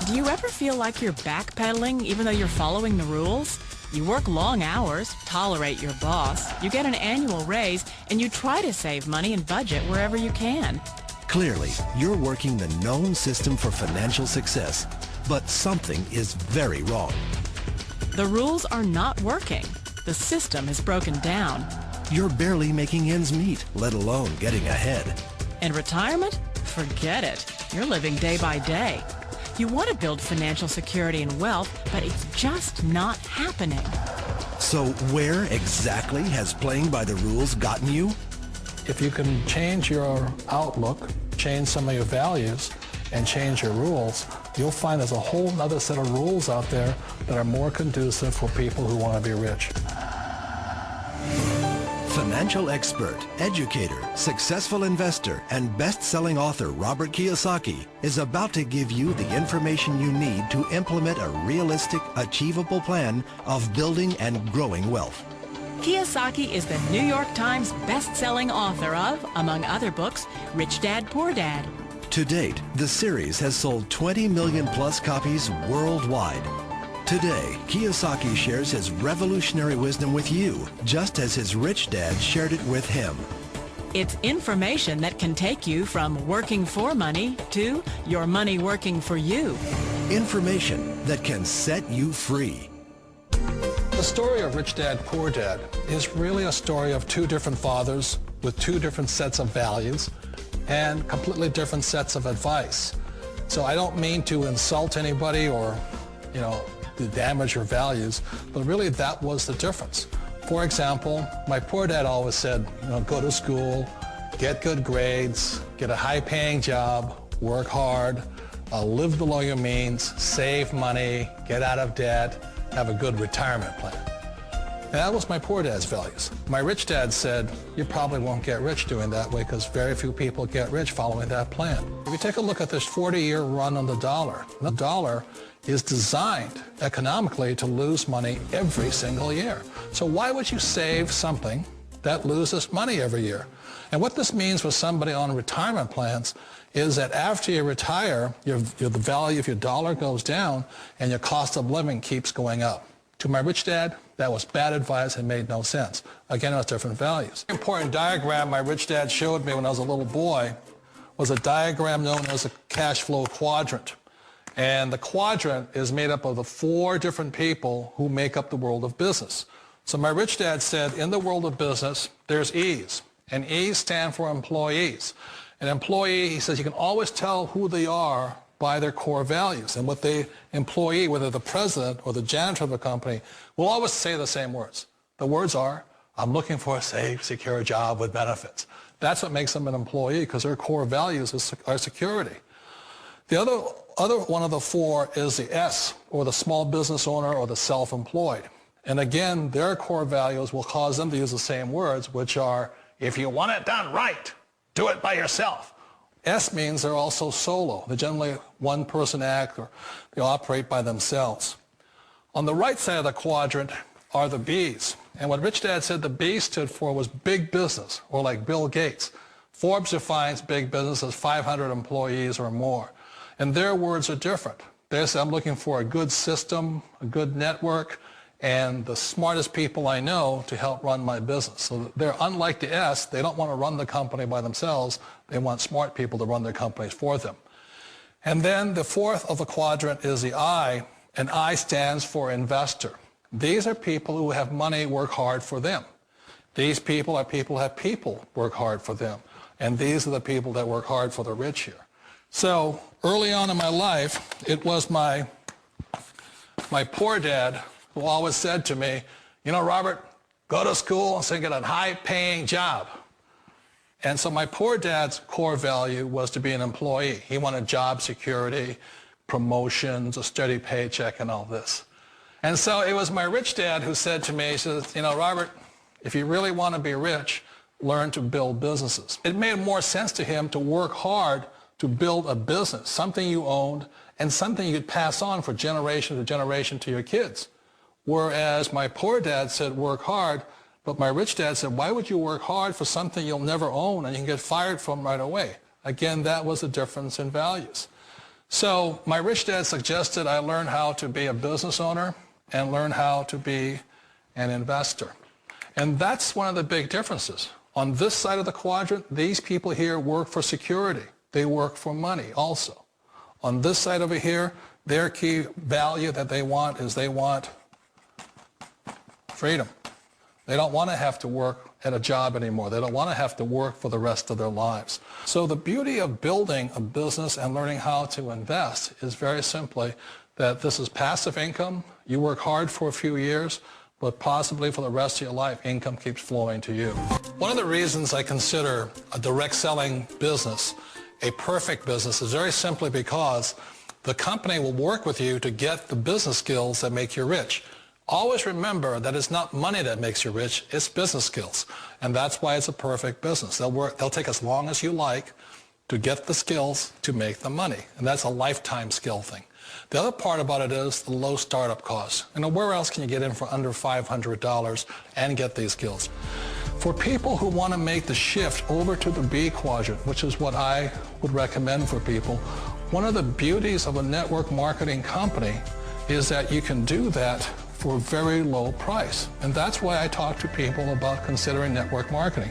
Do you ever feel like you're backpedaling even though you're following the rules? You work long hours, tolerate your boss, you get an annual raise, and you try to save money and budget wherever you can. Clearly, you're working the known system for financial success, but something is very wrong. The rules are not working. The system is broken down. You're barely making ends meet, let alone getting ahead. And retirement? Forget it. You're living day by day. You want to build financial security and wealth, but it's just not happening. So where exactly has playing by the rules gotten you? If you can change your outlook, change some of your values, and change your rules, you'll find there's a whole other set of rules out there that are more conducive for people who want to be rich. Financial expert, educator, successful investor, and best-selling author Robert Kiyosaki is about to give you the information you need to implement a realistic, achievable plan of building and growing wealth. Kiyosaki is the New York Times best-selling author of, among other books, Rich Dad, Poor Dad. To date, the series has sold 20 million plus copies worldwide. Today, Kiyosaki shares his revolutionary wisdom with you, just as his rich dad shared it with him. It's information that can take you from working for money to your money working for you. Information that can set you free. The story of Rich Dad, Poor Dad is really a story of two different fathers with two different sets of values and completely different sets of advice. So I don't mean to insult anybody or, to damage your values, but really that was the difference. For example, my poor dad always said, go to school, get good grades, get a high-paying job, work hard, live below your means, save money, get out of debt, have a good retirement plan. And that was my poor dad's values. My rich dad said, you probably won't get rich doing that way because very few people get rich following that plan. If you take a look at this 40-year run on the dollar is designed economically to lose money every single year. So why would you save something that loses money every year? And what this means for somebody on retirement plans is that after you retire, the value of your dollar goes down and your cost of living keeps going up. To my rich dad, that was bad advice and made no sense. Again, it was different values. An important diagram my rich dad showed me when I was a little boy was a diagram known as a cash flow quadrant. And the quadrant is made up of the 4 different people who make up the world of business. So my rich dad said, in the world of business, there's E's. And E's stand for employees. An employee, he says, you can always tell who they are by their core values. And what the employee, whether the president or the janitor of the company, will always say the same words. The words are, I'm looking for a safe, secure job with benefits. That's what makes them an employee, because their core values are security. The other one of the 4 is the S, or the small business owner or the self-employed. And again, their core values will cause them to use the same words, which are, if you want it done right, do it by yourself. S means they're also solo. They're generally one-person act, or they operate by themselves. On the right side of the quadrant are the B's. And what Rich Dad said the B stood for was big business, or like Bill Gates. Forbes defines big business as 500 employees or more. And their words are different. They say, I'm looking for a good system, a good network, and the smartest people I know to help run my business. So they're unlike the S. They don't want to run the company by themselves. They want smart people to run their companies for them. And then the 4th of the quadrant is the I, and I stands for investor. These are people who have money work hard for them. These people are people who have people work hard for them. And these are the people that work hard for the rich here. So early on in my life, it was my poor dad who always said to me, Robert, go to school and get a high-paying job. And so my poor dad's core value was to be an employee. He wanted job security, promotions, a steady paycheck, and all this. And so it was my rich dad who said to me, he says, Robert, if you really want to be rich, learn to build businesses. It made more sense to him to work hard to build a business, something you owned, and something you could pass on for generation to generation to your kids. Whereas my poor dad said work hard, but my rich dad said, why would you work hard for something you'll never own and you can get fired from right away? Again, that was a difference in values. So my rich dad suggested I learn how to be a business owner and learn how to be an investor. And that's one of the big differences. On this side of the quadrant, these people here work for security. They work for money also. On this side over here, their key value that they want is they want freedom. They don't want to have to work at a job anymore. They don't want to have to work for the rest of their lives. So the beauty of building a business and learning how to invest is very simply that this is passive income. You work hard for a few years, but possibly for the rest of your life, income keeps flowing to you. One of the reasons I consider a direct selling business a perfect business is very simply because the company will work with you to get the business skills that make you rich. Always remember that it's not money that makes you rich, it's business skills. And that's why it's a perfect business. They'll take as long as you like to get the skills to make the money. And that's a lifetime skill thing. The other part about it is the low startup costs. You know, where else can you get in for under $500 and get these skills? For people who want to make the shift over to the B quadrant, which is what I would recommend for people, one of the beauties of a network marketing company is that you can do that for a very low price. And that's why I talk to people about considering network marketing.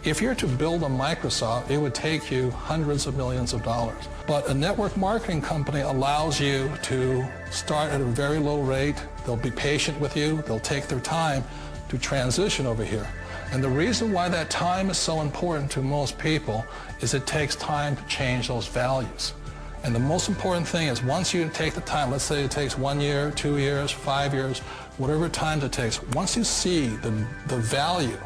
If you're to build a Microsoft, it would take you hundreds of millions of dollars. But a network marketing company allows you to start at a very low rate. They'll be patient with you. They'll take their time to transition over here. And the reason why that time is so important to most people is it takes time to change those values. And the most important thing is once you take the time, let's say it takes 1 year, 2 years, 5 years, whatever time it takes, once you see the value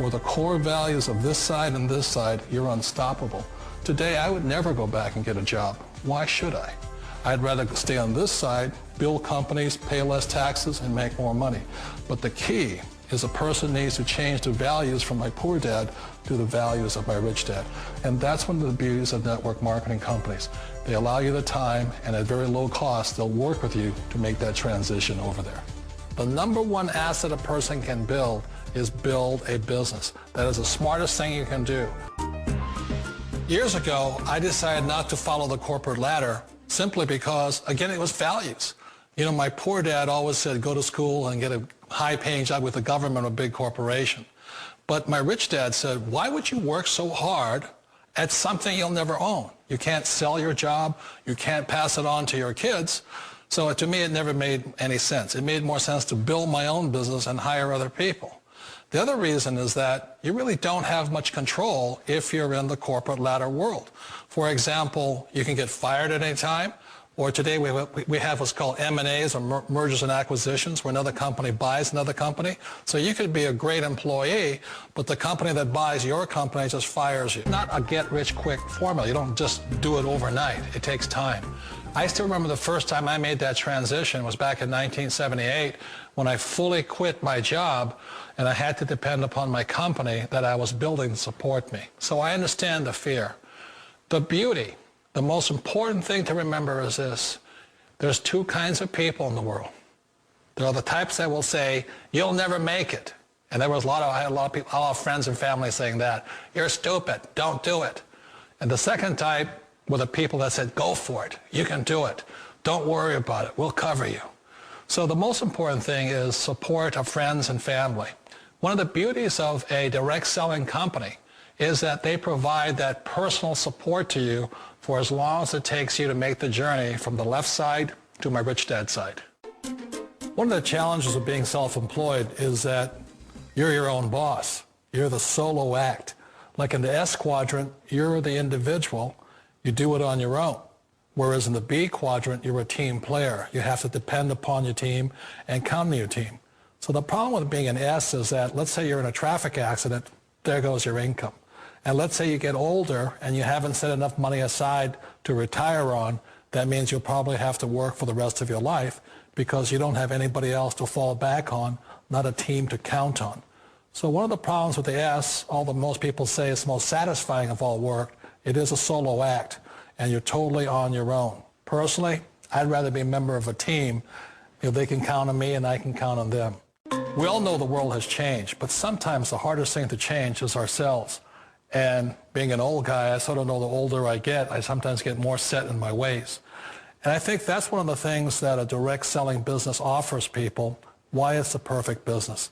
or the core values of this side and this side, you're unstoppable. Today, I would never go back and get a job. Why should I? I'd rather stay on this side, build companies, pay less taxes, and make more money. But the key is a person needs to change the values from my poor dad to the values of my rich dad. And that's one of the beauties of network marketing companies. They allow you the time, and at very low cost, they'll work with you to make that transition over there. The number one asset a person can build is build a business. That is the smartest thing you can do. Years ago, I decided not to follow the corporate ladder simply because, again, it was values. You know, my poor dad always said, go to school and get a high-paying job with the government or a big corporation. But my rich dad said, why would you work so hard at something you'll never own? You can't sell your job. You can't pass it on to your kids. So to me, it never made any sense. It made more sense to build my own business and hire other people. The other reason is that you really don't have much control if you're in the corporate ladder world. For example, you can get fired at any time. Or today we have what's called M&As, or mergers and acquisitions, where another company buys another company. So you could be a great employee, but the company that buys your company just fires you. Not a get-rich-quick formula. You don't just do it overnight. It takes time. I still remember the first time I made that transition was back in 1978 when I fully quit my job and I had to depend upon my company that I was building to support me. So I understand the fear. The beauty. The most important thing to remember is this. There's two kinds of people in the world. There are the types that will say, you'll never make it. And I had a lot of friends and family saying that. You're stupid. Don't do it. And the second type were the people that said, go for it. You can do it. Don't worry about it. We'll cover you. So the most important thing is support of friends and family. One of the beauties of a direct selling company is that they provide that personal support to you for as long as it takes you to make the journey from the left side to my rich dad side. One of the challenges of being self-employed is that you're your own boss. You're the solo act. Like in the S quadrant, you're the individual. You do it on your own. Whereas in the B quadrant, you're a team player. You have to depend upon your team and count on your team. So the problem with being an S is that, let's say you're in a traffic accident, there goes your income. And let's say you get older and you haven't set enough money aside to retire on, that means you'll probably have to work for the rest of your life because you don't have anybody else to fall back on, not a team to count on. So one of the problems with the S, although most people say it's the most satisfying of all work, it is a solo act and you're totally on your own. Personally, I'd rather be a member of a team if they can count on me and I can count on them. We all know the world has changed, but sometimes the hardest thing to change is ourselves. And being an old guy, I sort of know the older I get, I sometimes get more set in my ways. And I think that's one of the things that a direct selling business offers people, why it's the perfect business.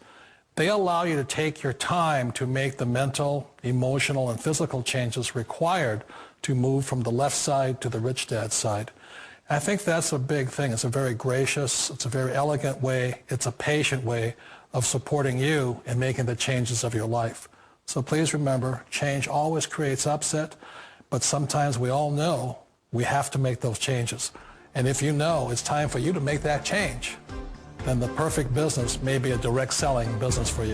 They allow you to take your time to make the mental, emotional, and physical changes required to move from the left side to the rich dad side. I think that's a big thing. It's a very gracious, it's a very elegant way, it's a patient way of supporting you in making the changes of your life. So please remember, change always creates upset, but sometimes we all know we have to make those changes. And if you know it's time for you to make that change, then the perfect business may be a direct selling business for you.